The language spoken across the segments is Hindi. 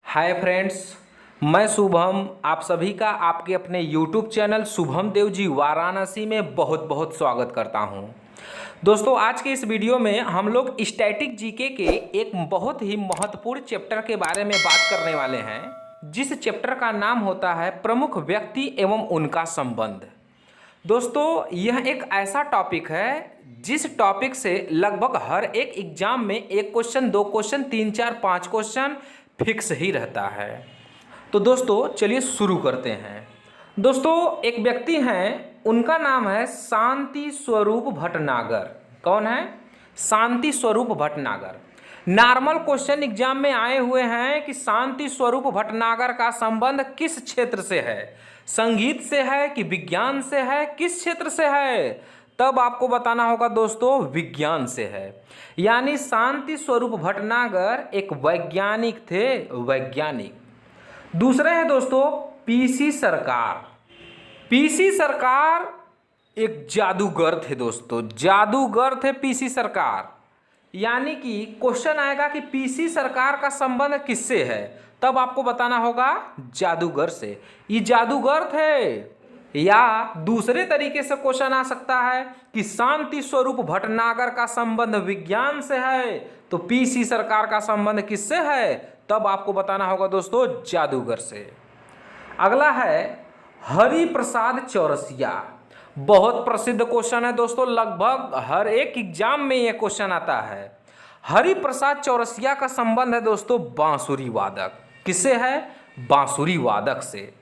हाय फ्रेंड्स, मैं शुभम आप सभी का आपके अपने YouTube चैनल शुभम देव जी वाराणसी में बहुत बहुत स्वागत करता हूं। दोस्तों, आज के इस वीडियो में हम लोग स्टैटिक जीके के एक बहुत ही महत्वपूर्ण चैप्टर के बारे में बात करने वाले हैं, जिस चैप्टर का नाम होता है प्रमुख व्यक्ति एवं उनका संबंध। दोस्तों, यह एक ऐसा टॉपिक है जिस टॉपिक से लगभग हर एक एग्जाम में एक क्वेश्चन, दो क्वेश्चन, तीन चार पाँच क्वेश्चन फिक्स ही रहता है। तो दोस्तों चलिए शुरू करते हैं। दोस्तों, एक व्यक्ति हैं, उनका नाम है शांति स्वरूप भटनागर। कौन है? Shanti Swarup Bhatnagar. Normal question exam में आए हुए हैं कि शांति स्वरूप भटनागर का संबंध किस क्षेत्र से है, संगीत से है कि विज्ञान से है, किस क्षेत्र से है, तब आपको बताना होगा दोस्तों विज्ञान से है। यानी शांति स्वरूप भटनागर एक वैज्ञानिक थे, वैज्ञानिक। दूसरे हैं दोस्तों पीसी सरकार। पीसी सरकार एक जादूगर थे दोस्तों, जादूगर थे पीसी सरकार। यानी कि क्वेश्चन आएगा कि पीसी सरकार का संबंध किससे है, तब आपको बताना होगा जादूगर से। ये जादूगर थे। या दूसरे तरीके से क्वेश्चन आ सकता है कि शांति स्वरूप भटनागर का संबंध विज्ञान से है, तो पीसी सरकार का संबंध किससे है, तब आपको बताना होगा दोस्तों जादूगर से। अगला है हरि प्रसाद चौरसिया। बहुत प्रसिद्ध क्वेश्चन है दोस्तों, लगभग हर एक एग्जाम में यह क्वेश्चन आता है। हरि प्रसाद चौरसिया का संबंध है दोस्तों बांसुरी वादक। किससे है? बांसुरी वादक से।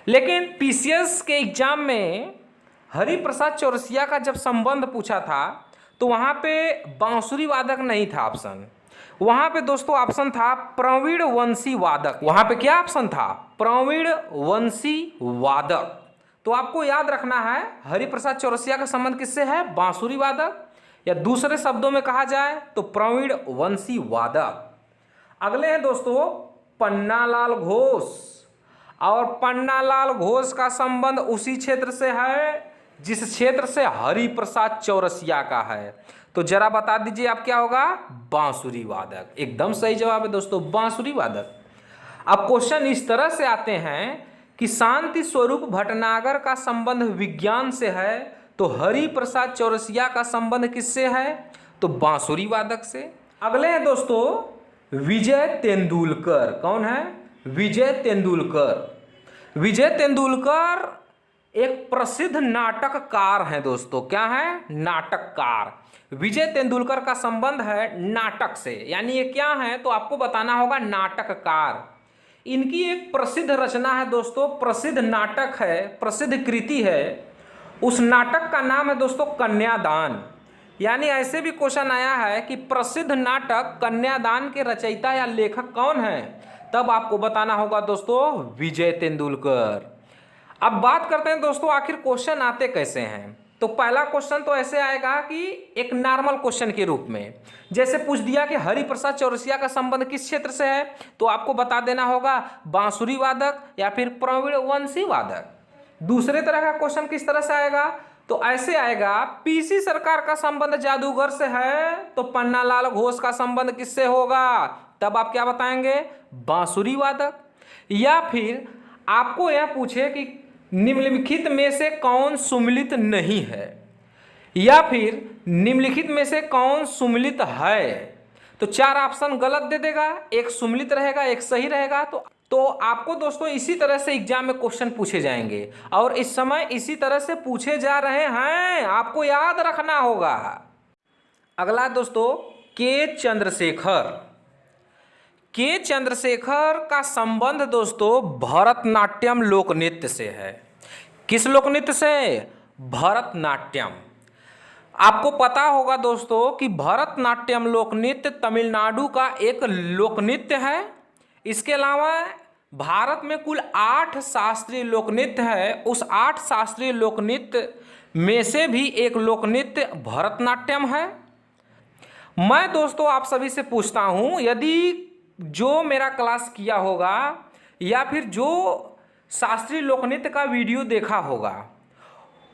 लेकिन पीसीएस के एग्जाम में हरि प्रसाद चौरसिया का जब संबंध पूछा था तो वहाँ पे बांसुरी वादक नहीं था ऑप्शन, वहाँ पे दोस्तों ऑप्शन था प्रवीण वंशी वादक। वहाँ पे क्या ऑप्शन था? प्रवीण वंशी वादक। तो आपको याद रखना है हरि प्रसाद चौरसिया का संबंध किससे है? बांसुरी वादक, या दूसरे शब्दों में कहा जाए तो प्रवीण वंशी वादक। अगले हैं दोस्तों पन्नालाल घोष। और पन्नालाल घोष का संबंध उसी क्षेत्र से है जिस क्षेत्र से हरि प्रसाद चौरसिया का है। तो जरा बता दीजिए आप क्या होगा? बांसुरी वादक। एकदम सही जवाब है दोस्तों, बांसुरी वादक। अब क्वेश्चन इस तरह से आते हैं कि शांति स्वरूप भटनागर का संबंध विज्ञान से है, तो हरि प्रसाद चौरसिया का संबंध किससे है? तो बांसुरी वादक से। अगले हैं दोस्तों विजय तेंदुलकर। कौन है? विजय तेंदुलकर। विजय तेंदुलकर एक प्रसिद्ध नाटककार हैं दोस्तों। क्या है? नाटककार। विजय तेंदुलकर का संबंध है नाटक से। यानी ये क्या है तो आपको बताना होगा नाटककार। इनकी एक प्रसिद्ध रचना है दोस्तों, प्रसिद्ध नाटक है, प्रसिद्ध कृति है। उस नाटक का नाम है दोस्तों कन्यादान। यानी ऐसे भी क्वेश्चन आया है कि प्रसिद्ध नाटक कन्यादान के रचयिता या लेखक कौन है, तब आपको बताना होगा दोस्तों विजय तेंदुलकर। अब बात करते हैं दोस्तों आखिर क्वेश्चन आते कैसे हैं। तो पहला क्वेश्चन तो ऐसे आएगा कि एक नॉर्मल क्वेश्चन के रूप में, जैसे पूछ दिया कि हरि प्रसाद चौरसिया का संबंध किस क्षेत्र से है, तो आपको बता देना होगा बांसुरी वादक या फिर प्रवीण वंशी वादक। दूसरे तरह का क्वेश्चन किस तरह से आएगा तो ऐसे आएगा पीसी सरकार का संबंध जादूगर से है, तो पन्नालाल घोष का संबंध किससे होगा, तब आप क्या बताएंगे? बांसुरी वादक। या फिर आपको यह पूछे कि निम्नलिखित में से कौन सुमिलित नहीं है, या फिर निम्नलिखित में से कौन सुमिलित है, तो चार ऑप्शन गलत दे देगा, एक सुमिलित रहेगा, एक सही रहेगा। तो आपको दोस्तों इसी तरह से एग्जाम में क्वेश्चन पूछे जाएंगे, और इस समय इसी तरह से पूछे जा रहे हैं, आपको याद रखना होगा। अगला दोस्तों के चंद्रशेखर। के चंद्रशेखर का संबंध दोस्तों भरतनाट्यम लोक नृत्य से है। किस लोक नृत्य से? भरतनाट्यम। आपको पता होगा दोस्तों कि भरतनाट्यम लोक नृत्य तमिलनाडु का एक लोक नृत्य है। इसके अलावा भारत में कुल 8 शास्त्रीय लोक नृत्य है। उस 8 शास्त्रीय लोक नृत्य में से भी एक लोक नृत्य भरतनाट्यम है। मैं दोस्तों आप सभी से पूछता हूं, यदि जो मेरा क्लास किया होगा या फिर जो शास्त्रीय लोकनृत्य का वीडियो देखा होगा,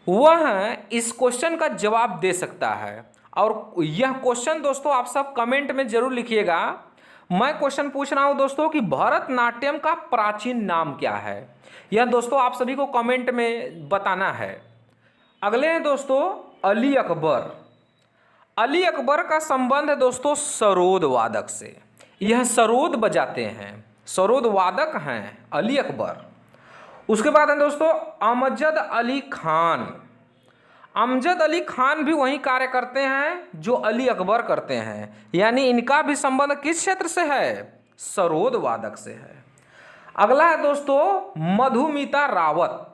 वह इस क्वेश्चन का जवाब दे सकता है। और यह क्वेश्चन दोस्तों आप सब कमेंट में जरूर लिखिएगा। मैं क्वेश्चन पूछ रहा हूं दोस्तों कि भरतनाट्यम का प्राचीन नाम क्या है। यह दोस्तों आप सभी को कमेंट में बताना है। अगले हैं दोस्तों अली अकबर। अली अकबर का संबंध है दोस्तों सरोद वादक से। यह सरोद बजाते हैं, सरोद वादक हैं अली अकबर। उसके बाद है दोस्तों अमजद अली खान। अमजद अली खान भी वही कार्य करते हैं जो अली अकबर करते हैं, यानी इनका भी संबंध किस क्षेत्र से है, सरोद वादक से है। अगला है दोस्तों मधुमिता रावत।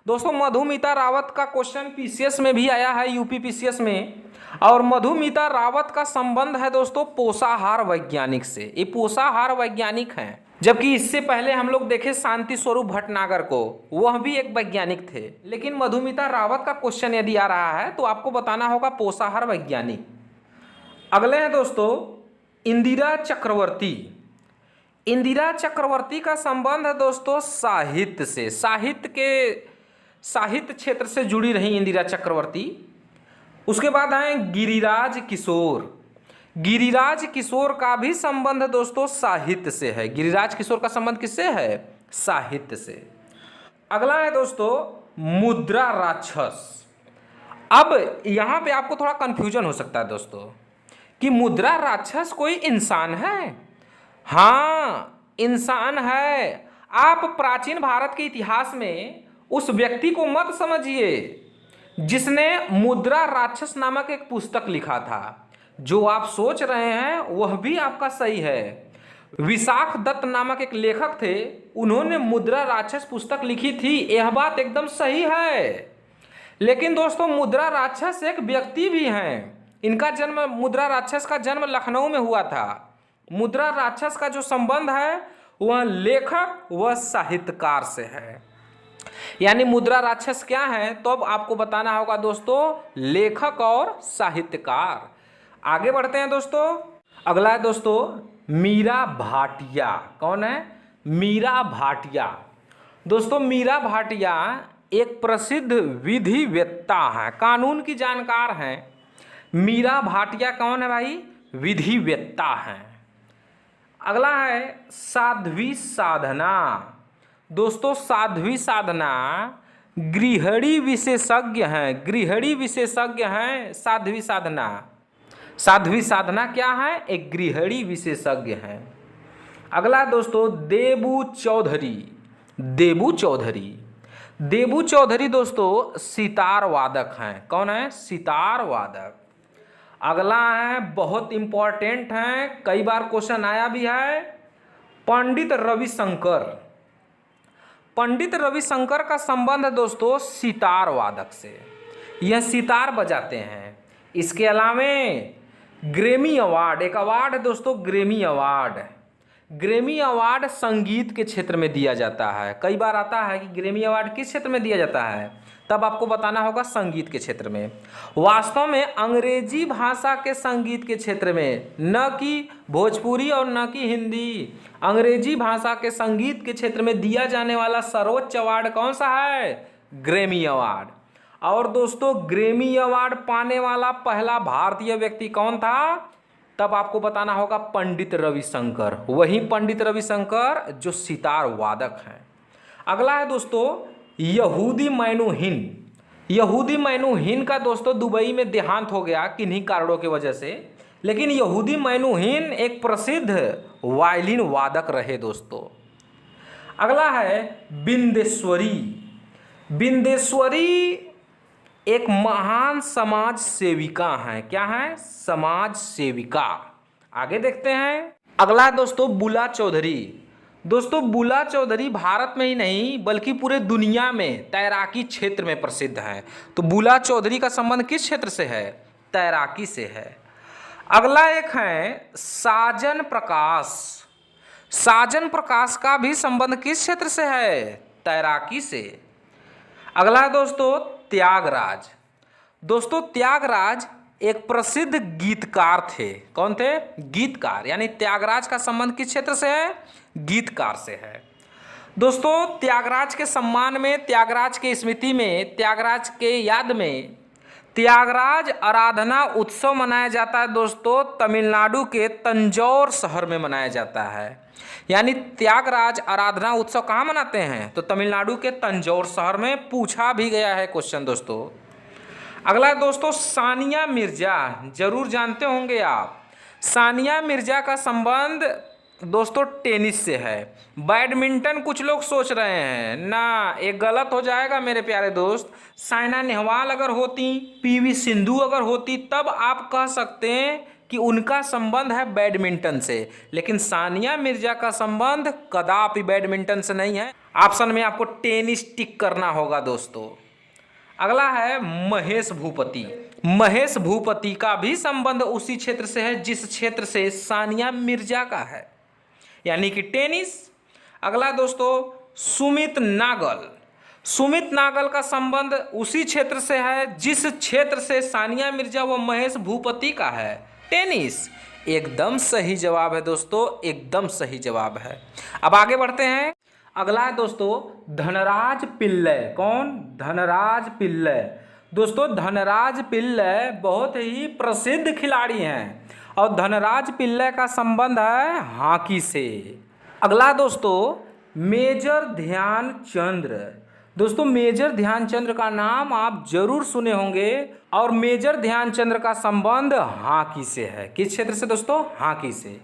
दोस्तों मधुमिता रावत का क्वेश्चन पीसीएस में भी आया है, यूपी पीसीएस में। और मधुमिता रावत का संबंध है दोस्तों पोषाहार वैज्ञानिक से। ये पोषाहार वैज्ञानिक हैं, जबकि इससे पहले हम लोग देखे शांति स्वरूप भटनागर को, वह भी एक वैज्ञानिक थे। लेकिन मधुमिता रावत का क्वेश्चन यदि आ रहा है तो आपको बताना होगा पोषाहार वैज्ञानिक। अगले हैं दोस्तों इंदिरा चक्रवर्ती। इंदिरा चक्रवर्ती का संबंध है दोस्तों साहित्य से। साहित्य क्षेत्र से जुड़ी रही इंदिरा चक्रवर्ती। उसके बाद आए गिरिराज किशोर। गिरिराज किशोर का भी संबंध दोस्तों साहित्य से है। गिरिराज किशोर का संबंध किससे है, साहित्य से। अगला है दोस्तों मुद्रा राक्षस। अब यहां पे आपको थोड़ा कंफ्यूजन हो सकता है दोस्तों कि मुद्रा राक्षस कोई इंसान है। हाँ इंसान है। आप प्राचीन भारत के इतिहास में उस व्यक्ति को मत समझिए जिसने मुद्रा राक्षस नामक एक पुस्तक लिखा था। जो आप सोच रहे हैं वह भी आपका सही है। विशाख दत्त नामक एक लेखक थे, उन्होंने मुद्रा राक्षस पुस्तक लिखी थी, यह बात एकदम सही है। लेकिन दोस्तों मुद्रा राक्षस एक व्यक्ति भी हैं। इनका जन्म, मुद्रा राक्षस का जन्म लखनऊ में हुआ था। मुद्रा राक्षस का जो संबंध है वह लेखक व साहित्यकार से है। यानी मुद्रा राक्षस क्या है तो अब आपको बताना होगा दोस्तों लेखक और साहित्यकार। आगे बढ़ते हैं दोस्तों। अगला है दोस्तों मीरा भाटिया। कौन है, मीरा भाटिया। दोस्तों मीरा भाटिया एक प्रसिद्ध विधिवेत्ता है, कानून की जानकार हैं। मीरा भाटिया कौन है भाई, विधिवेत्ता हैं। अगला है साध्वी साधना। दोस्तों साध्वी साधना गृहिणी विशेषज्ञ हैं, गृहिणी विशेषज्ञ हैं साध्वी साधना। साध्वी साधना क्या है, एक गृहिणी विशेषज्ञ हैं। अगला दोस्तों देबू चौधरी। देबू चौधरी, देबू चौधरी दोस्तों सितार वादक हैं। कौन है, सितार वादक। अगला है बहुत इंपॉर्टेंट है, कई बार क्वेश्चन आया भी है, पंडित रविशंकर। पंडित रविशंकर का संबंध है दोस्तों सितार वादक से, यह सितार बजाते हैं। इसके अलावे ग्रैमी अवार्ड, एक अवार्ड है दोस्तों ग्रैमी अवार्ड। ग्रैमी अवार्ड संगीत के क्षेत्र में दिया जाता है। कई बार आता है कि ग्रैमी अवार्ड किस क्षेत्र में दिया जाता है, तब आपको बताना होगा संगीत के क्षेत्र में। वास्तव में अंग्रेजी भाषा के संगीत के क्षेत्र में, न कि भोजपुरी और न कि हिंदी, अंग्रेजी भाषा के संगीत के क्षेत्र में दिया जाने वाला सर्वोच्च अवार्ड कौन सा है, ग्रैमी अवार्ड। और दोस्तों ग्रैमी अवार्ड पाने वाला पहला भारतीय व्यक्ति कौन था, तब आपको बताना होगा पंडित रविशंकर। वही पंडित रविशंकर जो सितार वादक हैं। अगला है दोस्तों यहूदी मैनुहिन। यहूदी मैनुहिन का दोस्तों दुबई में देहांत हो गया किन्हीं कारणों की वजह से, लेकिन यहूदी मैनुहिन एक प्रसिद्ध वायलिन वादक रहे दोस्तों। अगला है बिंदेश्वरी। बिंदेश्वरी एक महान समाज सेविका हैं। क्या है, समाज सेविका। आगे देखते हैं। अगला है दोस्तों बुला चौधरी। दोस्तों बुला चौधरी भारत में ही नहीं बल्कि पूरे दुनिया में तैराकी क्षेत्र में प्रसिद्ध हैं। तो बुला चौधरी का संबंध किस क्षेत्र से है, तैराकी से है। अगला एक है साजन प्रकाश। साजन प्रकाश का भी संबंध किस क्षेत्र से है, तैराकी से। अगला है दोस्तों त्यागराज। दोस्तों त्यागराज एक प्रसिद्ध गीतकार थे। कौन थे, गीतकार। यानी त्यागराज का संबंध किस क्षेत्र से है, गीतकार से है। दोस्तों त्यागराज के सम्मान में, त्यागराज के स्मृति में, त्यागराज के याद में त्यागराज आराधना उत्सव मनाया जाता है दोस्तों तमिलनाडु के तंजौर शहर में मनाया जाता है। यानी त्यागराज आराधना उत्सव कहाँ मनाते हैं? तो तमिलनाडु के तंजौर शहर में। पूछा भी गया है क्वेश्चन दोस्तों। अगला दोस्तों सानिया मिर्जा, जरूर जानते होंगे आप। सानिया मिर्जा का संबंध दोस्तों टेनिस से है। बैडमिंटन कुछ लोग सोच रहे हैं ना, एक गलत हो जाएगा मेरे प्यारे दोस्त। साइना नेहवाल अगर होती, पीवी सिंधु अगर होती, तब आप कह सकते हैं कि उनका संबंध है बैडमिंटन से, लेकिन सानिया मिर्जा का संबंध कदापि बैडमिंटन से नहीं है। ऑप्शन में आपको टेनिस टिक करना होगा दोस्तों। अगला है महेश भूपति। महेश भूपति का भी संबंध उसी क्षेत्र से है जिस क्षेत्र से सानिया मिर्जा का है, यानी कि टेनिस। अगला दोस्तों सुमित नागल। सुमित नागल का संबंध उसी क्षेत्र से है जिस क्षेत्र से सानिया मिर्जा व महेश भूपति का है, टेनिस। एकदम सही जवाब है दोस्तों, एकदम सही जवाब है। अब आगे बढ़ते हैं। अगला है दोस्तों धनराज पिल्लई। कौन? धनराज पिल्लई। दोस्तों धनराज पिल्लई बहुत ही प्रसिद्ध खिलाड़ी हैं और धनराज पिल्लई का संबंध है हॉकी से। अगला दोस्तों मेजर ध्यानचंद्र। दोस्तों मेजर ध्यानचंद्र का नाम आप जरूर सुने होंगे और मेजर ध्यानचंद्र का संबंध हॉकी से है। किस क्षेत्र से दोस्तों? हॉकी से।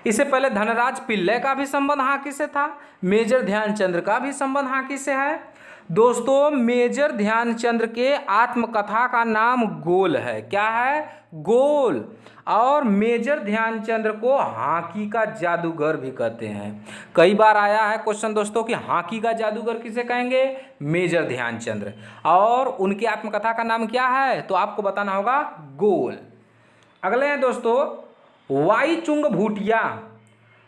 इससे पहले धनराज पिल्लई का भी संबंध हॉकी से था, मेजर ध्यानचंद्र का भी संबंध हॉकी से है। दोस्तों मेजर ध्यानचंद्र के आत्मकथा का नाम गोल है। क्या है? गोल। और मेजर ध्यानचंद्र को हॉकी का जादूगर भी कहते हैं। कई बार आया है क्वेश्चन दोस्तों कि हॉकी का जादूगर किसे कहेंगे? मेजर ध्यानचंद्र। और उनकी आत्मकथा का नाम क्या है? तो आपको बताना होगा गोल। अगले हैं दोस्तों वाईचुंग भूटिया।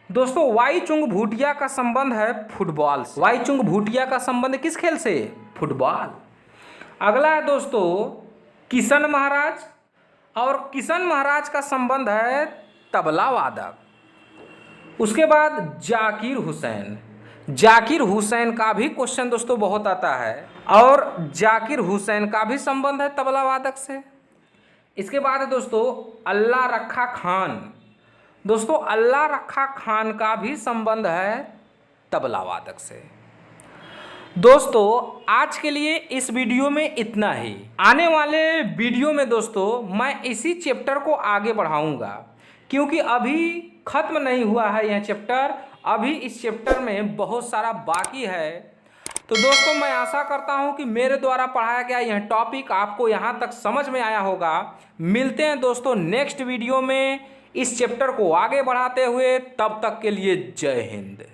दोस्तों वाईचुंग भूटिया का संबंध है फुटबॉल से। वाईचुंग भूटिया का संबंध किस खेल से? फुटबॉल। अगला है दोस्तों किशन महाराज, और किशन महाराज का संबंध है तबला वादक। उसके बाद जाकिर हुसैन। जाकिर हुसैन का भी क्वेश्चन दोस्तों बहुत आता है और जाकिर हुसैन का भी संबंध है तबला वादक से। इसके बाद है दोस्तों अल्लाह रखा खान। दोस्तों अल्लाह रखा खान का भी संबंध है तबला वादक से। दोस्तों आज के लिए इस वीडियो में इतना ही। आने वाले वीडियो में दोस्तों मैं इसी चैप्टर को आगे बढ़ाऊंगा, क्योंकि अभी खत्म नहीं हुआ है यह चैप्टर। अभी इस चैप्टर में बहुत सारा बाकी है। तो दोस्तों मैं आशा करता हूं कि मेरे द्वारा पढ़ाया गया यह टॉपिक आपको यहां तक समझ में आया होगा। मिलते हैं दोस्तों नेक्स्ट वीडियो में इस चैप्टर को आगे बढ़ाते हुए। तब तक के लिए जय हिंद।